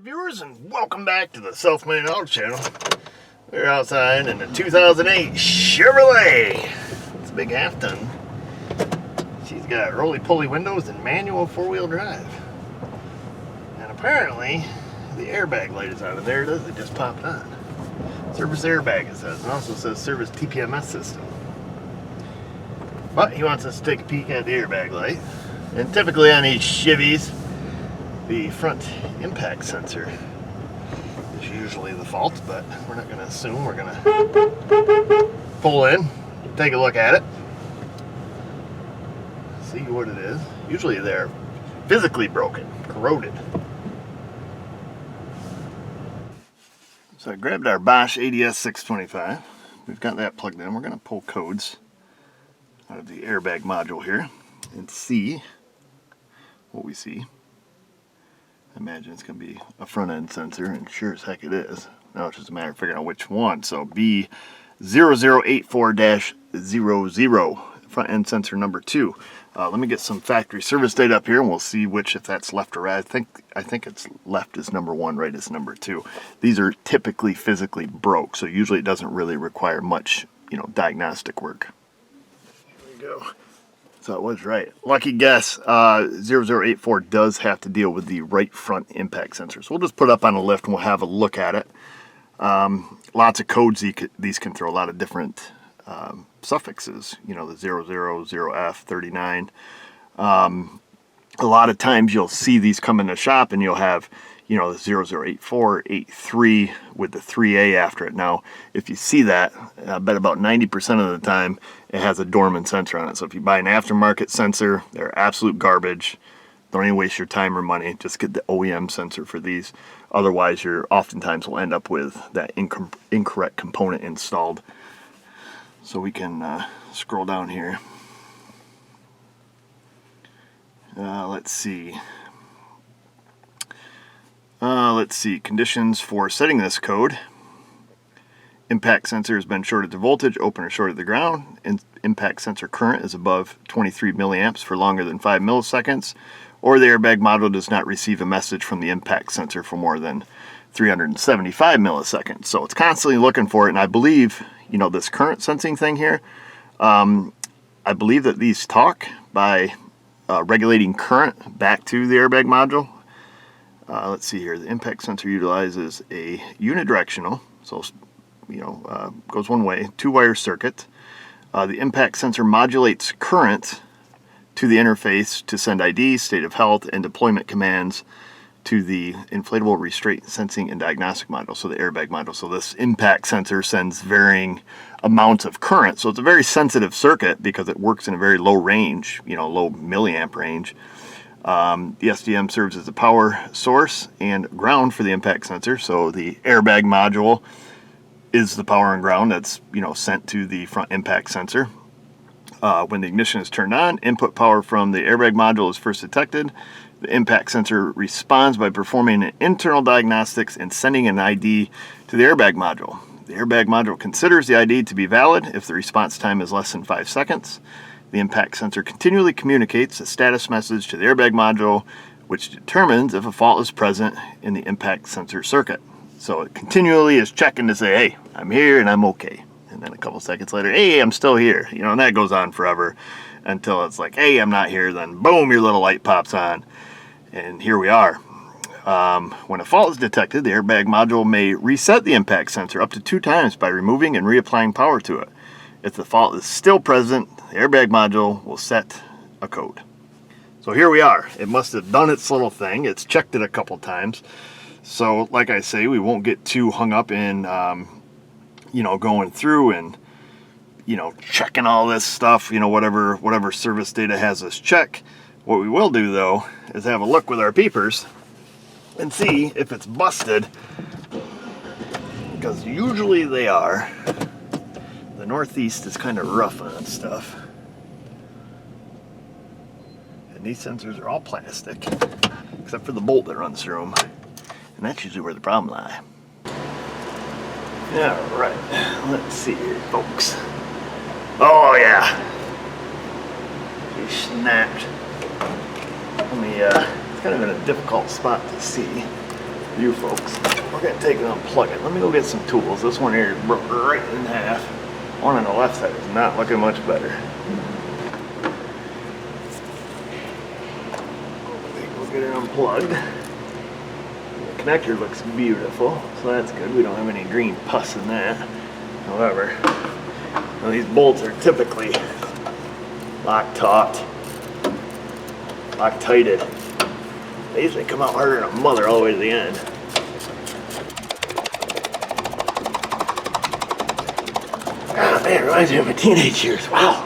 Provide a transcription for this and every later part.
Viewers, and welcome back to the Self-Made Auto Channel. We're outside in a 2008 Chevrolet. It's a big half-ton. She's got roly-poly windows and manual four-wheel drive. And apparently, the airbag light is out of there. It just popped on. Service airbag, it says. It also says service TPMS system. But he wants us to take a peek at the airbag light. And typically on these Chevys, the front impact sensor is usually the fault, but we're not going to assume. We're going to pull in, take a look at it, see what it is. Usually they're physically broken, corroded. So I grabbed our Bosch ADS 625. We've got that plugged in. We're going to pull codes out of the airbag module here and see what we see. I imagine it's going to be a front end sensor, and sure as heck it is. Now it's just a matter of figuring out which one. So B0084-00, front end sensor number 2. Let me get some factory service data up here, and we'll see which, if that's left or right. I think it's left is number 1, right is number 2. These are typically physically broke, so usually it doesn't really require much, diagnostic work. Here we go. So it was right. Lucky guess. 0084 does have to deal with the right front impact sensor. So we'll just put it up on a lift and we'll have a look at it. Lots of codes these can throw, a lot of different suffixes. The 000F, 39. A lot of times you'll see these come in the shop and you'll have the 0084, 83 with the 3A after it. Now, if you see that, I bet about 90% of the time it has a dormant sensor on it. So if you buy an aftermarket sensor, they're absolute garbage. Don't even waste your time or money. Just get the OEM sensor for these. Otherwise, you're oftentimes will end up with that incorrect component installed. So we can scroll down here. Let's see. Conditions for setting this code. Impact sensor has been shorted to voltage, open or shorted to the ground. Impact sensor current is above 23 milliamps for longer than 5 milliseconds. Or the airbag module does not receive a message from the impact sensor for more than 375 milliseconds. So it's constantly looking for it, and I believe, this current sensing thing here, I believe that these talk by regulating current back to the airbag module. Let's see here. The impact sensor utilizes a unidirectional, so goes one way, 2-wire circuit. The impact sensor modulates current to the interface to send ID, state of health, and deployment commands to the inflatable restraint sensing and diagnostic module, so the airbag module. So this impact sensor sends varying amounts of current. So it's a very sensitive circuit because it works in a very low range, low milliamp range. The SDM serves as a power source and ground for the impact sensor. So the airbag module is the power and ground that's sent to the front impact sensor. When the ignition is turned on, input power from the airbag module is first detected. The impact sensor responds by performing an internal diagnostics and sending an ID to the airbag module. The airbag module considers the ID to be valid if the response time is less than 5 seconds. The impact sensor continually communicates a status message to the airbag module, which determines if a fault is present in the impact sensor circuit. So it continually is checking to say, hey, I'm here and I'm okay. And then a couple seconds later, hey, I'm still here. And that goes on forever until it's like, hey, I'm not here. Then boom, your little light pops on. And here we are. When a fault is detected, the airbag module may reset the impact sensor up to 2 times by removing and reapplying power to it. If the fault is still present, the airbag module will set a code. So here we are. It must have done its little thing. It's checked it a couple times. So like I say, we won't get too hung up in, going through and, checking all this stuff, whatever service data has us check. What we will do, though, is have a look with our peepers and see if it's busted, because usually they are. The Northeast is kind of rough on stuff. And these sensors are all plastic, except for the bolt that runs through them. And that's usually where the problem lies. Alright, let's see here, folks. Oh, yeah. He snapped. It's kind of in a difficult spot to see. you folks. We're gonna take it and unplug it. Let me go get some tools. This one here is broke right in half. One on the left side is not looking much better. We'll get it unplugged. The connector looks beautiful, so that's good. We don't have any green pus in that. However, now these bolts are typically lock-tighted. They usually come out harder than a mother all the way to the end. Ah, man, it reminds me of my teenage years. Wow.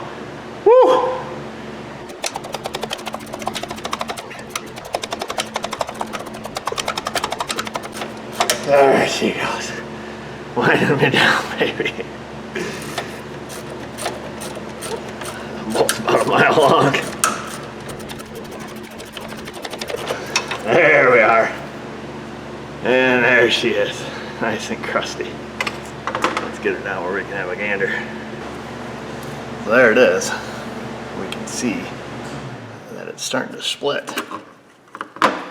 Woo! There she goes. Winding me down, baby. The bolt's about a mile long. There we are. And there she is. Nice and crusty. Let's get her down where we can have a gander. So there it is. We can see that it's starting to split. Now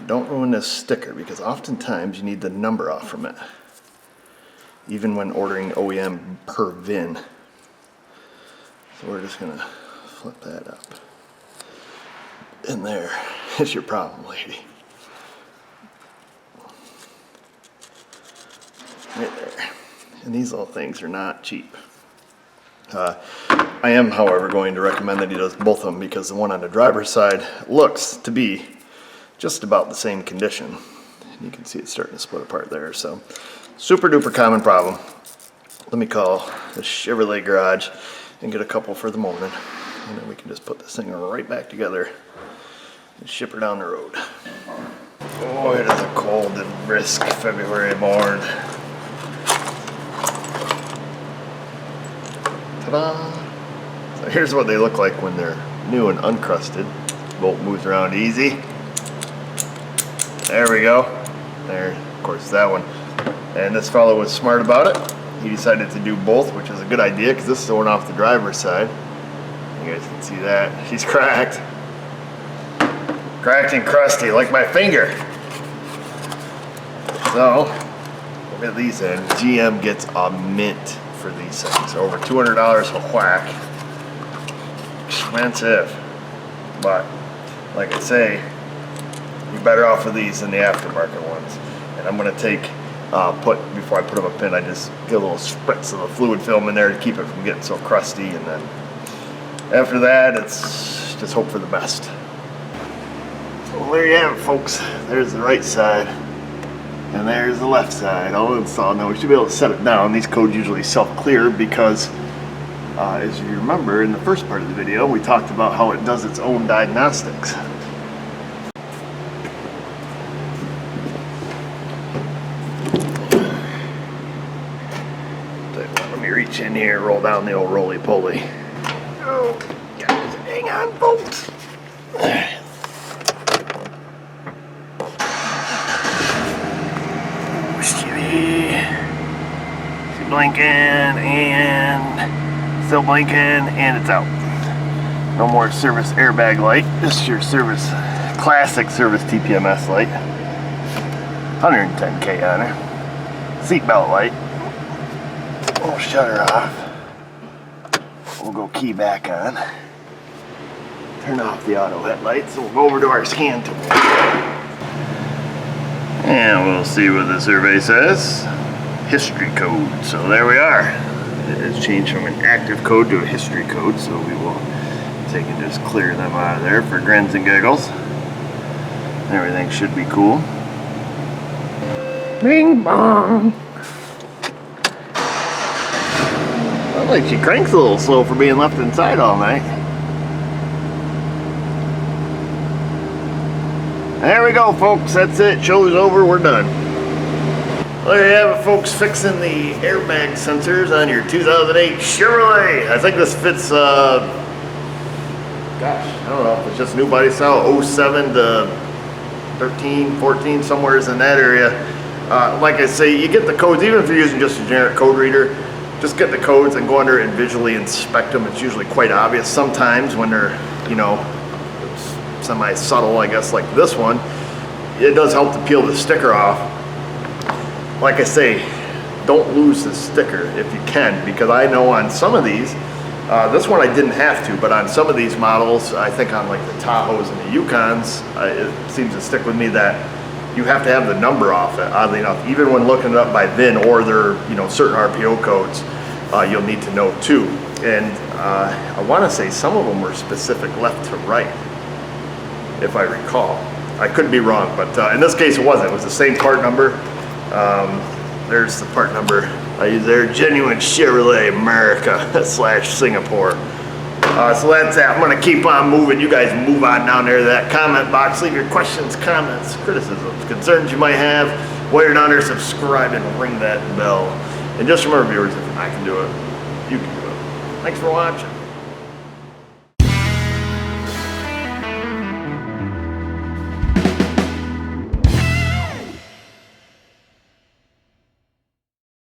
don't ruin this sticker, because oftentimes you need the number off from it, even when ordering OEM per VIN. So we're just gonna flip that up. And there is your problem, lady. Right there. And these little things are not cheap. I am, however, going to recommend that he does both of them, because the one on the driver's side looks to be just about the same condition. You can see it's starting to split apart there. So super duper common problem. Let me call the Chevrolet garage and get a couple for the morning, and then we can just put this thing right back together and ship her down the road. Boy, it is a cold and brisk February morn. Ta-da! So here's what they look like when they're new and uncrusted. Bolt moves around easy. There we go. There, of course, that one. And this fellow was smart about it. He decided to do both, which is a good idea, because this is the one off the driver's side. You guys can see that. She's cracked. Cracked and crusty, like my finger. So, look at these ends. GM gets a mint for these things. Over $200 a whack. Expensive. But, like I say, you're better off with these than the aftermarket ones. And I'm going to take, before I put them a pin, I just get a little spritz of the fluid film in there to keep it from getting so crusty. And then after that, it's just hope for the best. Well, there you have it, folks. There's the right side, and there's the left side, all installed. Now we should be able to set it down. These codes usually self-clear because, as you remember in the first part of the video, we talked about how it does its own diagnostics. Let me reach in here, roll down the old roly-poly. Oh, guys, hang on, folks. She's blinking and still blinking, and it's out. No more service airbag light. This is your service, classic service TPMS light. 110K on her. Seatbelt light. We'll shut her off. We'll go key back on. Turn off the auto headlights. We'll go over to our scan tool. And we'll see what the survey says. History code. So there we are. It has changed from an active code to a history code, so we will take and just clear them out of there for grins and giggles. Everything should be cool. Bing bong. Looks like she cranks a little slow for being left inside all night. There we go, folks. That's it. Show's over. We're done. Well, there you have it, folks. Fixing the airbag sensors on your 2008 Chevrolet. I think this fits, gosh, I don't know if it's just new body style, 07 to 13, 14, somewheres in that area. Like I say, you get the codes, even if you're using just a generic code reader, just get the codes and go under and visually inspect them. It's usually quite obvious. Sometimes when they're, you know, semi-subtle, I guess, like this one, it does help to peel the sticker off. Like I say, don't lose the sticker if you can, because I know on some of these, this one I didn't have to, but on some of these models, I think on like the Tahoes and the Yukons, it seems to stick with me that you have to have the number off it, oddly enough. Even when looking it up by VIN or their, you know, certain RPO codes, you'll need to know too. And I want to say some of them were specific left to right, if I recall. I could be wrong, but in this case it wasn't. It was the same part number. There's the part number I use there, genuine Chevrolet America / Singapore. So that's that. I'm gonna keep on moving. You guys move on down there to that comment box. Leave your questions, comments, criticisms, concerns you might have. While you're down there, subscribe and ring that bell. And just remember, viewers, if I can do it, you can do it. Thanks for watching.